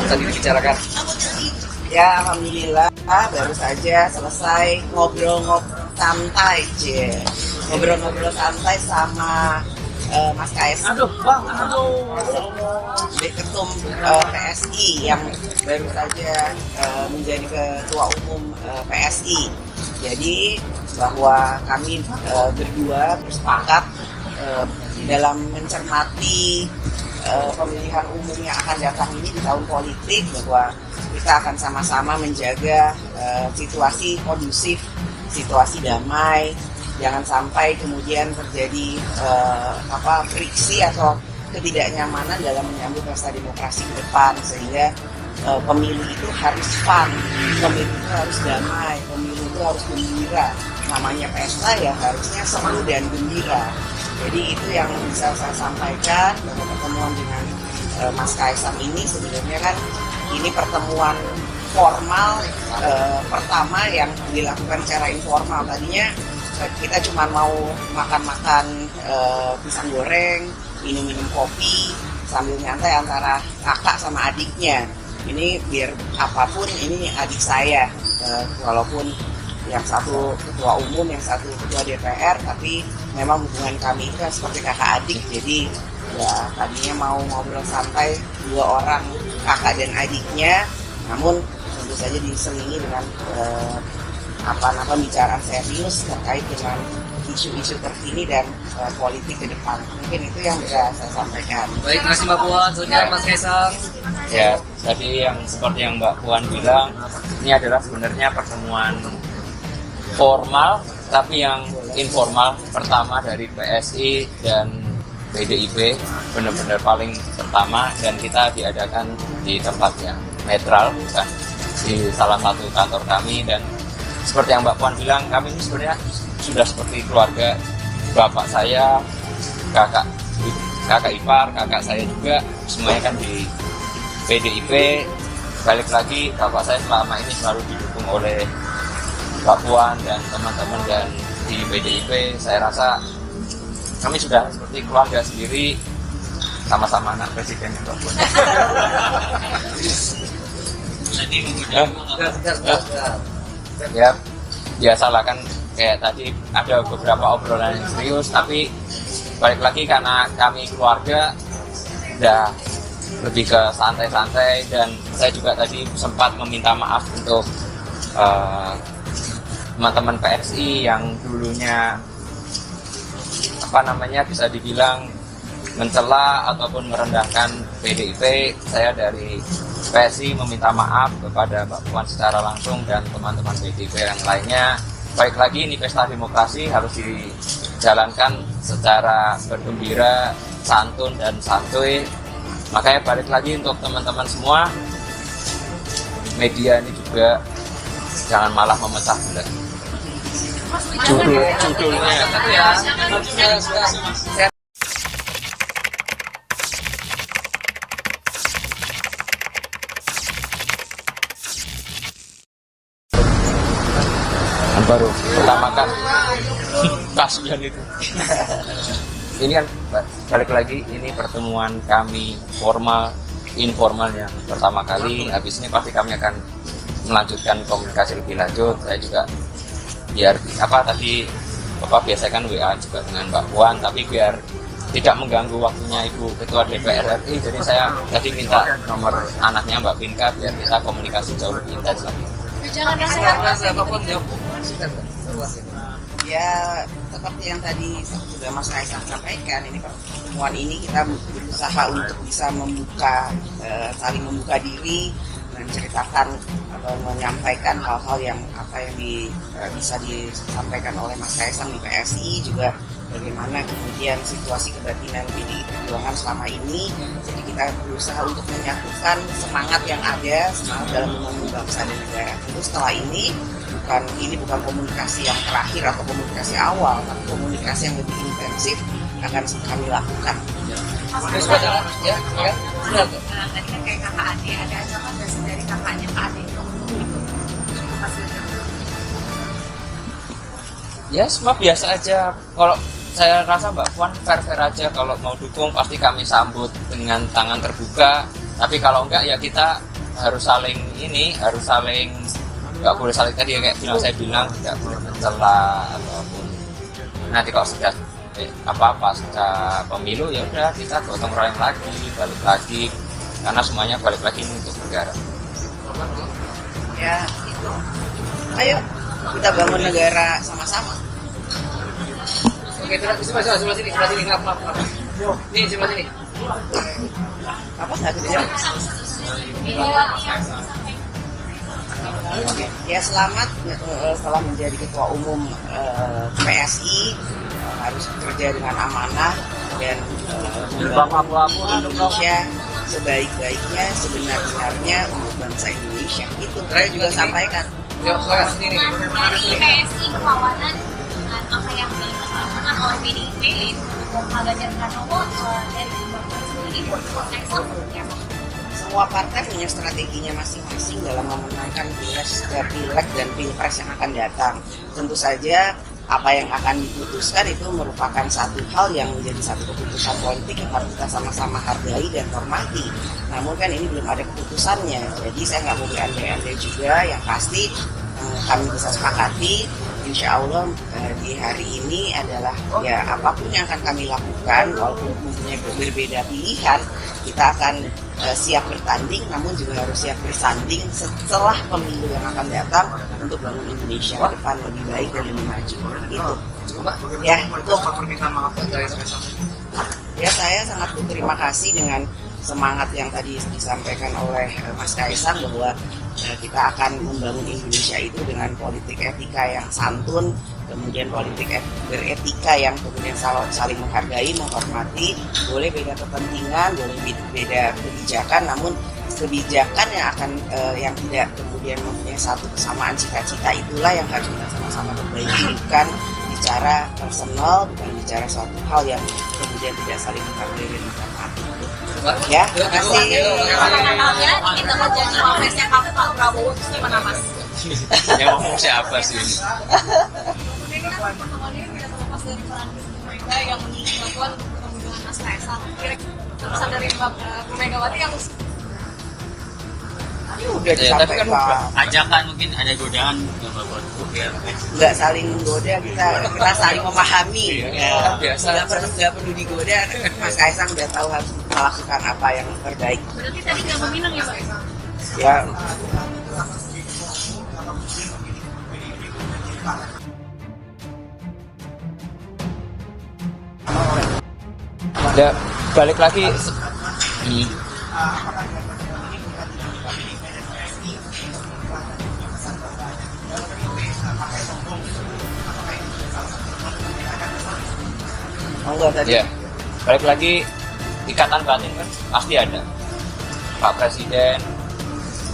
tadi dibicarakan? Ya, alhamdulillah baru saja selesai ngobrol-ngobrol santai, ngobrol-ngobrol santai sama Mas Kaisang, Ketum PSI yang baru saja menjadi Ketua Umum PSI. Jadi bahwa kami berdua bersepakat dalam mencermati pemilihan umum yang akan datang ini di tahun politik, bahwa kita akan sama-sama menjaga situasi kondusif, situasi damai. Jangan sampai kemudian terjadi friksi atau ketidaknyamanan dalam menyambut pesta demokrasi ke depan, sehingga pemilu itu harus fun, pemilu itu harus damai, pemilu itu harus gembira. Namanya pesta ya harusnya seru dan gembira. Jadi itu yang bisa saya sampaikan bahwa pertemuan dengan Mas Kaisang ini sebenarnya kan ini pertemuan formal pertama yang dilakukan secara informal. Tadinya kita cuma mau makan-makan pisang goreng, minum-minum kopi, sambil nyantai antara kakak sama adiknya. Ini biar apapun, ini adik saya, walaupun yang satu ketua umum, yang satu ketua DPR, tapi memang hubungan kami itu seperti kakak adik. Jadi ya tadinya mau ngobrol santai dua orang kakak dan adiknya, namun tentu saja diselingi dengan pembicaraan serius terkait dengan isu-isu terkini dan politik ke depan. Mungkin itu yang bisa saya sampaikan. Baik, terima kasih Mbak Puan. Selanjutnya Mas Kaisang. Ya, tadi yang seperti yang Mbak Puan bilang, ini adalah sebenarnya pertemuan formal tapi yang informal pertama dari PSI dan PDIP, benar-benar paling pertama, dan kita diadakan di tempat yang netral, bukan di salah satu kantor kami. Dan seperti yang Mbak Puan bilang, kami ini sebenarnya sudah seperti keluarga. Bapak saya, kakak ipar, kakak saya juga, semuanya kan di PDIP. Balik lagi, bapak saya selama ini selalu didukung oleh Mbak Puan dan teman-teman dan di PDIP. Saya rasa kami sudah seperti keluarga sendiri, sama-sama anak presiden Mbak Puan. Ya, biasalah kan, kayak tadi ada beberapa obrolan yang serius, tapi balik lagi karena kami keluarga udah lebih ke santai-santai. Dan saya juga tadi sempat meminta maaf untuk teman-teman PSI yang dulunya bisa dibilang mencela ataupun merendahkan PDIP. Saya dari PSI meminta maaf kepada Mbak Puan secara langsung dan teman-teman PDIP yang lainnya. Baik lagi, ini pesta demokrasi harus dijalankan secara bergembira, santun dan santuy. Makanya balik lagi untuk teman-teman semua, media ini juga jangan malah memecah belah. Judulnya baru pertama kan kasihan itu. Ini kan balik lagi, ini pertemuan kami formal informal yang pertama kali. Habis ini pasti kami akan melanjutkan komunikasi lebih lanjut. Saya juga biar Bapak biasa kan WA juga dengan Mbak Puan, tapi biar tidak mengganggu waktunya Ibu Ketua DPR RI, jadi saya tadi minta nomor anaknya Mbak Pinka biar kita komunikasi jauh lebih intens lagi. Ya, seperti yang tadi sudah Mas Kaisang sampaikan, ini pertemuan ini kita berusaha untuk bisa saling membuka diri, menceritakan atau menyampaikan hal-hal yang bisa disampaikan oleh Mas Kaisang di PSI, juga bagaimana kemudian situasi kebatinan PDI Perjuangan selama ini. Jadi kita berusaha untuk menyatukan semangat yang ada, semangat dalam membangun bangsa dan negara. Tentu setelah ini bukan komunikasi yang terakhir atau komunikasi awal, tapi komunikasi yang lebih intensif akan kami lakukan. Tadi kan kayak kakak adik, ada ancaman dari kakaknya ke adik Ya, semua biasa aja. Kalau saya rasa Mbak Puan fair-fair aja. Kalau mau dukung pasti kami sambut dengan tangan terbuka. Tapi kalau enggak ya kita harus saling nggak boleh saling tadi ya, kayak saya bilang nggak boleh mencela ataupun nanti kalau sudah pasca pemilu ya udah kita gotong royong lagi, balik lagi, karena semuanya balik lagi ini untuk negara. Ya itu, ayo kita bangun negara sama-sama. Oke, terus sebelah sini, maaf. Nih, sebelah sini. Apa nggak tidak? Oke. Ya selamat setelah menjadi ketua umum PSI, harus bekerja dengan amanah dan membangun Indonesia sebaik-baiknya, sebenar-benarnya untuk bangsa Indonesia. Itu saya juga sampaikan. Yuk, sebelah sini. PSI perlawanan dengan apa yang dilakukan oleh PDIP Pak Ganjar Pranowo dari Bapak sendiri seperti apa? Semua partai punya strateginya masing-masing dalam memenangkan pileg dan pilpres yang akan datang. Tentu saja apa yang akan diputuskan itu merupakan satu hal yang menjadi satu keputusan politik yang harus kita sama-sama hargai dan hormati. Namun kan ini belum ada keputusannya, jadi saya nggak mau berandai-andai juga. Yang pasti kami bisa sepakati, insya Allah di hari ini adalah ya apapun yang akan kami lakukan, walaupun mempunyai berbeda pilihan, kita akan siap bertanding, namun juga harus siap bersanding setelah pemilu yang akan datang untuk bangun Indonesia ke depan lebih baik dan lebih maju. Itu, ya itu. Permintaan maaf dari Ya saya sangat berterima kasih dengan semangat yang tadi disampaikan oleh Mas Kaisang bahwa kita akan membangun Indonesia itu dengan politik etika yang santun, kemudian politik beretika yang kemudian saling menghargai, menghormati. Boleh beda kepentingan, boleh beda kebijakan, namun kebijakan yang akan yang tidak kemudian mempunyai satu kesamaan cita-cita itulah yang harus kita sama-sama perbaiki, bukan bicara personal, bukan bicara suatu hal yang kemudian tidak saling menghargai dan menghormati. Ya, terima kasih. Kalian ingin dapat jadi wapresnya Pak Prabowo itu gimana Mas? Yang ngomong siapa sih ini? Mungkin kan pertemuannya tidak terlepas dari peran mereka yang melakukan ketemu dengan Mas Kaisang. Kira-kira pesan dari Mbak Megawati yang Ini udah Ya, tapi kan disampaikan. Ajakan mungkin ada godaan biar Nggak saling menggoda, kita saling memahami. Ya, biasa. nggak perlu digoda. Mas Kaisang udah tahu harus melakukan apa yang terbaik. berarti tadi nggak meminang ya Pak? Ya, Ya, balik lagi. monggo tadi. Ya, balik lagi, ikatan batin kan pasti ada. Pak Presiden,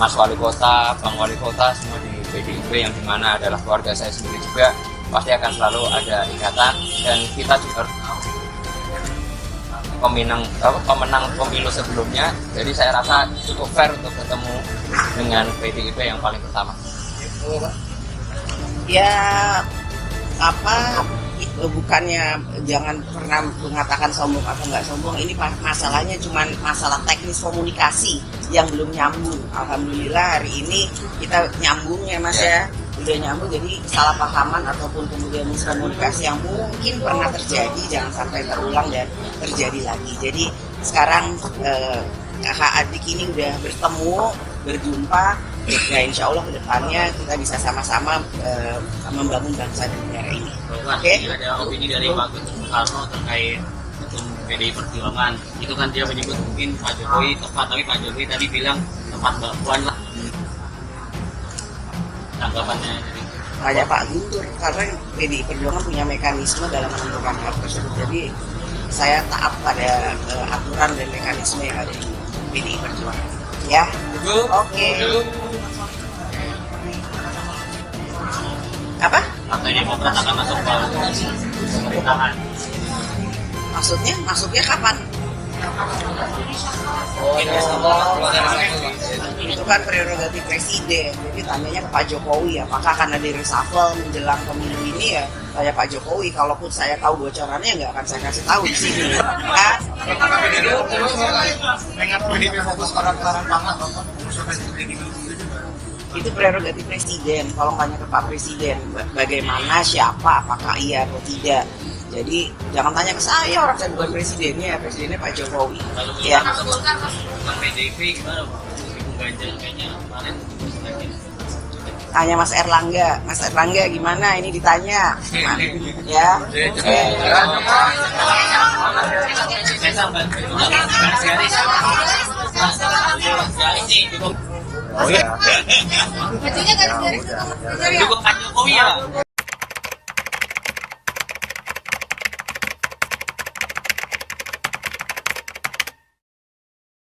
Mas Wali Kota, Bang Wali Kota, semua di PDIP yang dimana adalah keluarga saya sendiri juga, pasti akan selalu ada ikatan. Dan kita juga pemenang pemilu sebelumnya, jadi saya rasa cukup fair untuk ketemu dengan PDIP yang paling pertama. Ya, bukannya jangan pernah mengatakan sombong atau nggak sombong, ini masalahnya cuma masalah teknis komunikasi yang belum nyambung. Alhamdulillah hari ini kita nyambung ya Mas ya, udah nyambung, jadi salah pahaman ataupun kemudian miskomunikasi yang mungkin pernah terjadi jangan sampai terulang dan terjadi lagi. Jadi sekarang kakak adik ini udah bertemu, berjumpa, ya insya Allah kedepannya kita bisa sama-sama membangun bangsa dan negara ini. Oke. Ada opini dari Pak Guntur Soekarno terkait ketum PDI Perjuangan. Itu kan dia menyebut mungkin Pak Jokowi tepat, tapi Pak Jokowi tadi bilang tempat Mbak Puan lah. Tanggapannya. Tanya Pak Guntur, karena PDI Perjuangan punya mekanisme dalam menentukan hal tersebut. Jadi saya taat pada aturan dan mekanisme yang ada di PDI Perjuangan. Ya, oke. Apa? Partai Demokrat akan masuk koalisi pemerintahan. Maksudnya kapan? Itu kan prerogatif presiden. Jadi tanyanya ke Pak Jokowi, apakah akan ada reshuffle menjelang pemilu ini ya? Tanya Pak Jokowi. Kalaupun saya tahu bocorannya nggak akan saya kasih tahu di sini. Kan? Itu prerogatif presiden. Kalau tanya ke Pak Presiden, bagaimana, siapa, apakah iya atau tidak. Jadi jangan tanya ke saya, orang saya bukan presidennya, presidennya Pak Jokowi. Ya. Bang PDIP gimana Pak? Dukung Ganjar kayaknya kemarin lagi. Tanya Mas Erlangga gimana? Ini ditanya. Ya. Dukung Pak Jokowi ya?